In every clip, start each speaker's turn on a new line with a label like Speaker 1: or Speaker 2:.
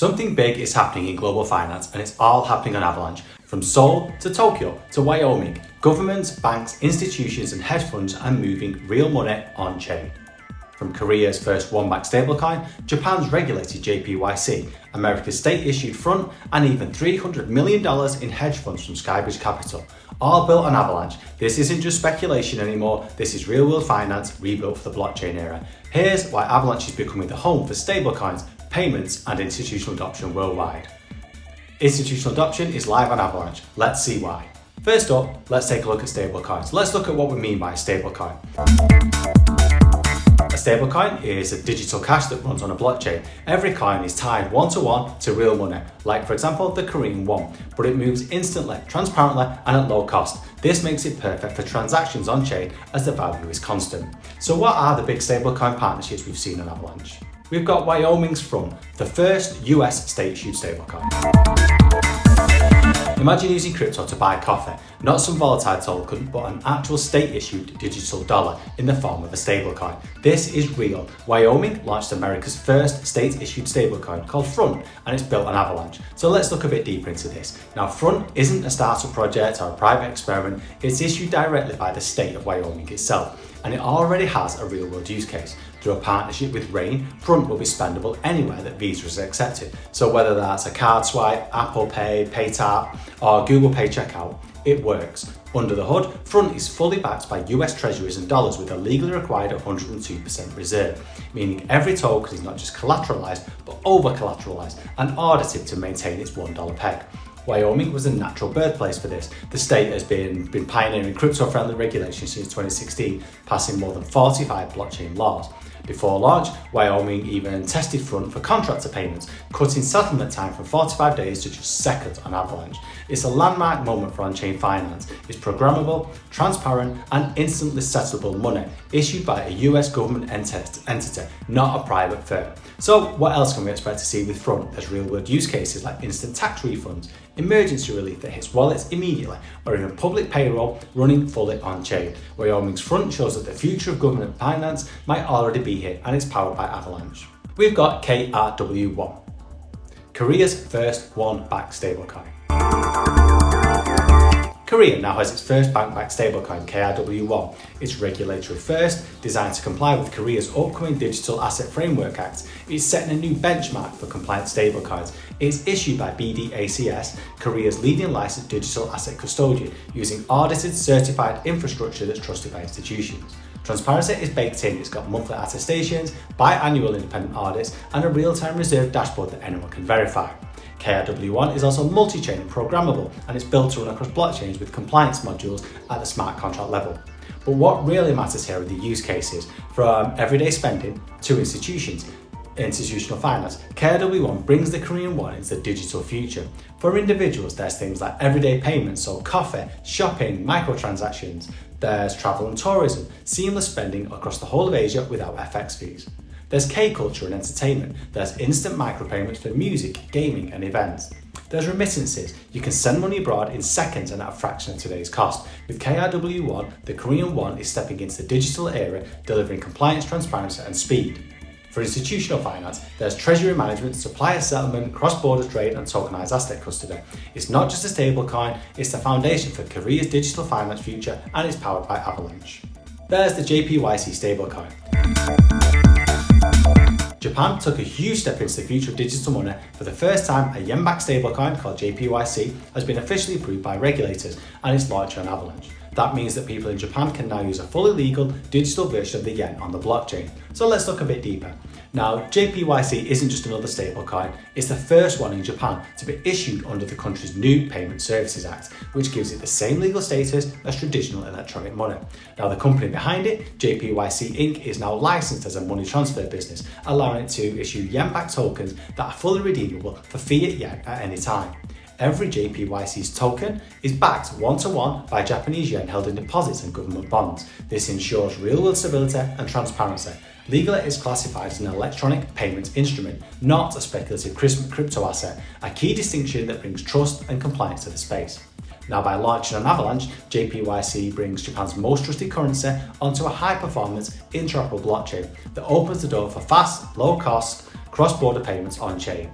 Speaker 1: Something big is happening in global finance, and it's all happening on Avalanche. From Seoul to Tokyo to Wyoming, governments, banks, institutions and hedge funds are moving real money on-chain. From Korea's first one-backed stablecoin, Japan's regulated JPYC, America's state-issued front, and even $300 million in hedge funds from SkyBridge Capital, all built on Avalanche. This isn't just speculation anymore, this is real-world finance rebuilt for the blockchain era. Here's why Avalanche is becoming the home for stablecoins, payments and institutional adoption worldwide. Institutional adoption is live on Avalanche. Let's see why. First up, let's take a look at stablecoins. Let's look at what we mean by a stablecoin. A stablecoin is a digital cash that runs on a blockchain. Every coin is tied one-to-one to real money, like for example the Korean won, but it moves instantly, transparently and at low cost. This makes it perfect for transactions on-chain as the value is constant. So what are the big stablecoin partnerships we've seen on Avalanche? We've got Wyoming's FRNT, the first US state-issued stablecoin. Imagine using crypto to buy coffee, not some volatile token, but an actual state-issued digital dollar in the form of a stablecoin. This is real. Wyoming launched America's first state-issued stablecoin called FRNT, and it's built on Avalanche. So let's look a bit deeper into this. Now, FRNT isn't a startup project or a private experiment. It's issued directly by the state of Wyoming itself, and it already has a real-world use case. Through a partnership with Rain, FRNT will be spendable anywhere that Visa is accepted. So whether that's a card swipe, Apple Pay, PayTap, or Google Pay checkout, it works. Under the hood, FRNT is fully backed by US treasuries and dollars with a legally required 102% reserve, meaning every token is not just collateralized, but over-collateralized and audited to maintain its $1 peg. Wyoming was a natural birthplace for this. The state has been pioneering crypto-friendly regulation since 2016, passing more than 45 blockchain laws. Before launch, Wyoming even tested FRNT for contractor payments, cutting settlement time from 45 days to just seconds on Avalanche. It's a landmark moment for on-chain finance. It's programmable, transparent, and instantly settleable money issued by a US government entity, not a private firm. So what else can we expect to see with FRNT? There's real-world use cases like instant tax refunds, emergency relief that hits wallets immediately, or even public payroll running fully on-chain. Wyoming's FRNT shows that the future of government finance might already be here, and it's powered by Avalanche. We've got KRW1, Korea's first one-backed stablecoin. Korea now has its first bank-backed stablecoin, KRW1. It's regulatory first, designed to comply with Korea's upcoming Digital Asset Framework Act. It's setting a new benchmark for compliant stablecoins. It's issued by BDACS, Korea's leading licensed digital asset custodian, using audited, certified infrastructure that's trusted by institutions. Transparency is baked in. It's got monthly attestations, biannual independent audits, and a real-time reserve dashboard that anyone can verify. KRW1 is also multi-chain and programmable, and it's built to run across blockchains with compliance modules at the smart contract level. But what really matters here are the use cases, from everyday spending to institutional finance. KRW1 brings the Korean won into the digital future. For individuals, there's things like everyday payments, so coffee, shopping, microtransactions. There's travel and tourism, seamless spending across the whole of Asia without FX fees. There's K-culture and entertainment. There's instant micropayments for music, gaming and events. There's remittances. You can send money abroad in seconds and at a fraction of today's cost. With KRW1, the Korean won is stepping into the digital era, delivering compliance, transparency and speed. For institutional finance, there's treasury management, supplier settlement, cross-border trade and tokenized asset custody. It's not just a stablecoin, it's the foundation for Korea's digital finance future, and it's powered by Avalanche. There's the JPYC stablecoin. Japan took a huge step into the future of digital money. For the first time, a yen-backed stablecoin called JPYC has been officially approved by regulators, and it's launching on Avalanche. That means that people in Japan can now use a fully legal digital version of the yen on the blockchain. So let's look a bit deeper. Now, JPYC isn't just another stablecoin, it's the first one in Japan to be issued under the country's new Payment Services Act, which gives it the same legal status as traditional electronic money. Now, the company behind it, JPYC Inc., is now licensed as a money transfer business, allowing it to issue yen-backed tokens that are fully redeemable for fiat yen at any time. Every JPYC's token is backed one-to-one by Japanese yen held in deposits and government bonds. This ensures real-world stability and transparency. Legally, it's classified as an electronic payment instrument, not a speculative crypto asset, a key distinction that brings trust and compliance to the space. Now, by launching on Avalanche, JPYC brings Japan's most trusted currency onto a high-performance, interoperable blockchain that opens the door for fast, low-cost, cross-border payments on-chain.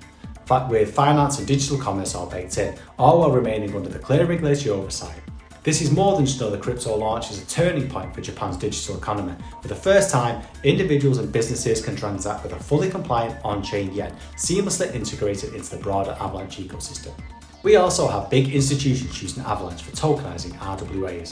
Speaker 1: but with finance and digital commerce all baked in, all while remaining under the clear regulatory oversight. This is more than just another crypto launch, it's a turning point for Japan's digital economy. For the first time, individuals and businesses can transact with a fully compliant on-chain yen, seamlessly integrated into the broader Avalanche ecosystem. We also have big institutions using Avalanche for tokenizing RWAs.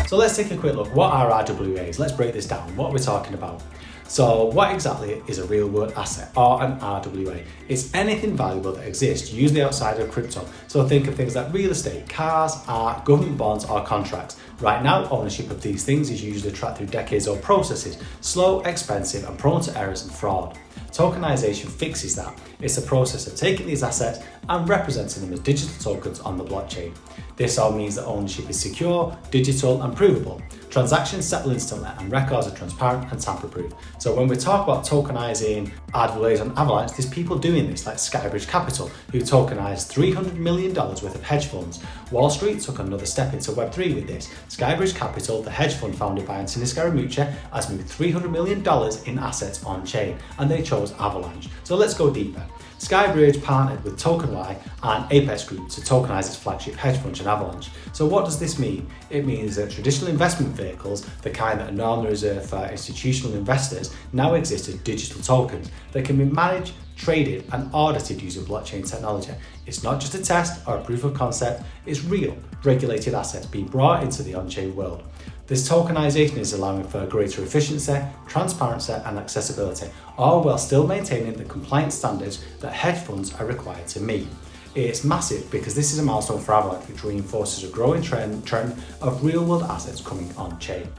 Speaker 1: So let's take a quick look. What are RWAs? Let's break this down. What are we talking about? So what exactly is a real world asset or an RWA? It's anything valuable that exists, usually outside of crypto. So think of things like real estate, cars, art, government bonds or contracts. Right now, ownership of these things is usually tracked through decades old processes, slow, expensive and prone to errors and fraud. Tokenization fixes that. It's a process of taking these assets and representing them as digital tokens on the blockchain. This all means that ownership is secure, digital and provable. Transactions settle instantly and records are transparent and tamper-proof. So when we talk about tokenizing RWAs on Avalanche, there's people doing this like SkyBridge Capital, who tokenized $300 million worth of hedge funds. Wall Street took another step into Web3 with this. SkyBridge Capital, the hedge fund founded by Anthony Scaramucci, has moved $300 million in assets on-chain, and they chose Avalanche. So let's go deeper. SkyBridge partnered with TokenY and Apex Group to tokenize its flagship hedge fund on Avalanche. So what does this mean? It means that traditional investment vehicles, the kind that are normally reserved for institutional investors, now exist as digital tokens that can be managed, traded and audited using blockchain technology. It's not just a test or a proof of concept, it's real, regulated assets being brought into the on-chain world. This tokenization is allowing for greater efficiency, transparency and accessibility, all while still maintaining the compliance standards that hedge funds are required to meet. It's massive because this is a milestone for Avalanche, which reinforces a growing trend of real-world assets coming on-chain.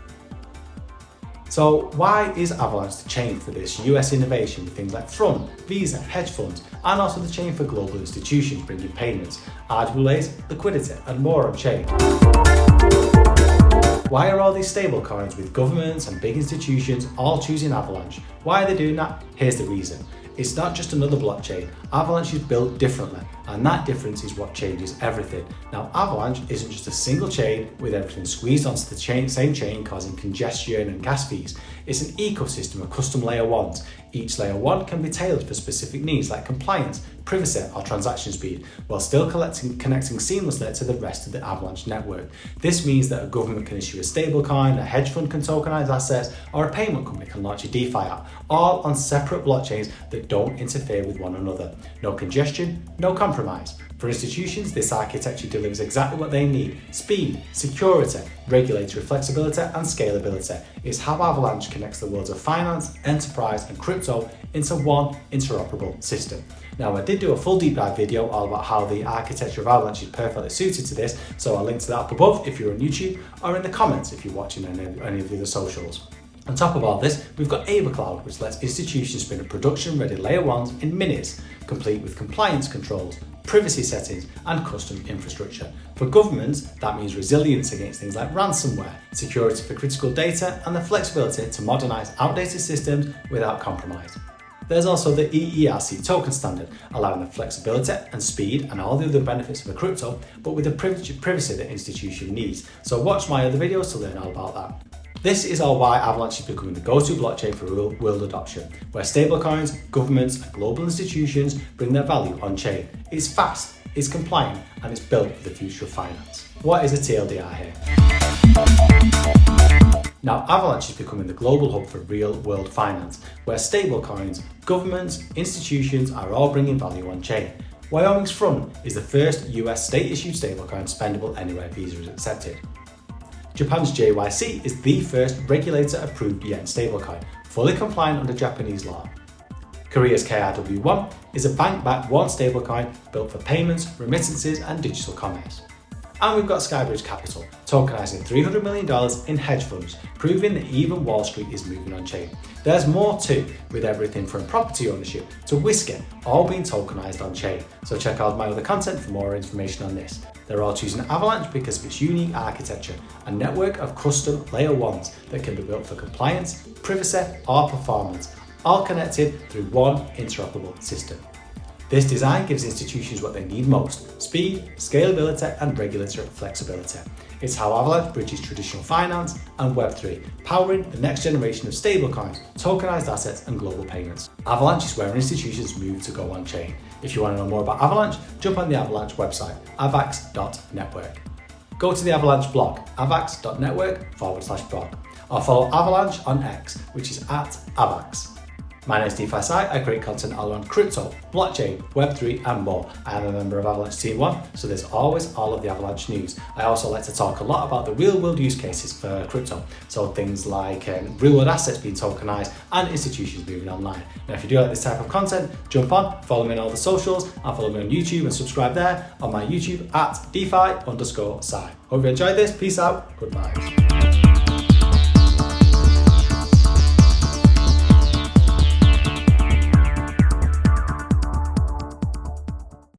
Speaker 1: So why is Avalanche the chain for this US innovation with things like FRNT, Visa, hedge funds, and also the chain for global institutions bringing payments, RWAs, liquidity, and more on-chain? Why are all these stablecoins with governments and big institutions all choosing Avalanche? Why are they doing that? Here's the reason. It's not just another blockchain. Avalanche is built differently, and that difference is what changes everything. Now, Avalanche isn't just a single chain with everything squeezed onto the same chain, causing congestion and gas fees. It's an ecosystem of custom layer ones. Each layer one can be tailored for specific needs like compliance, privacy or transaction speed, while still connecting seamlessly to the rest of the Avalanche network. This means that a government can issue a stablecoin, a hedge fund can tokenize assets, or a payment company can launch a DeFi app, all on separate blockchains that don't interfere with one another. No congestion, no compromise. For institutions, this architecture delivers exactly what they need: speed, security, regulatory flexibility and scalability. It's how Avalanche connects the worlds of finance, enterprise and crypto into one interoperable system. Now, I did do a full deep dive video all about how the architecture of Avalanche is perfectly suited to this, so I'll link to that up above if you're on YouTube, or in the comments if you're watching any of the other socials. On top of all this, we've got AVAX, which lets institutions spin up production-ready layer ones in minutes, complete with compliance controls, privacy settings and custom infrastructure. For governments, that means resilience against things like ransomware, security for critical data and the flexibility to modernise outdated systems without compromise. There's also the EERC token standard, allowing the flexibility and speed and all the other benefits of a crypto, but with the privacy that institution needs. So watch my other videos to learn all about that. This is all why Avalanche is becoming the go-to blockchain for real-world adoption, where stablecoins, governments and global institutions bring their value on-chain. It's fast, it's compliant and it's built for the future of finance. What is a TLDR here? Now, Avalanche is becoming the global hub for real-world finance, where stablecoins, governments, institutions are all bringing value on-chain. Wyoming's FRNT is the first US state-issued stablecoin spendable anywhere Visa is accepted. Japan's JPYC is the first regulator-approved yen stablecoin, fully compliant under Japanese law. Korea's KRW1 is a bank-backed one stablecoin built for payments, remittances and digital commerce. And we've got SkyBridge Capital, tokenizing $300 million in hedge funds, proving that even Wall Street is moving on-chain. There's more too, with everything from property ownership to whiskey, all being tokenized on-chain. So check out my other content for more information on this. They're all choosing Avalanche because of its unique architecture, a network of custom layer ones that can be built for compliance, privacy or performance, all connected through one interoperable system. This design gives institutions what they need most: speed, scalability and regulatory flexibility. It's how Avalanche bridges traditional finance and Web3, powering the next generation of stablecoins, tokenized assets and global payments. Avalanche is where institutions move to go on-chain. If you want to know more about Avalanche, jump on the Avalanche website, avax.network. Go to the Avalanche blog, avax.network/blog, or follow Avalanche on X, which is @AVAX. My name is DeFi. I create content all around crypto, blockchain, Web3 and more. I am a member of Avalanche Team 1, so there's always all of the Avalanche news. I also like to talk a lot about the real world use cases for crypto, so things like real world assets being tokenized and institutions moving online. Now if you do like this type of content, jump on, follow me on all the socials, and follow me on YouTube and subscribe there on my YouTube @DeFi_Sci. Hope you enjoyed this, peace out, good vibes.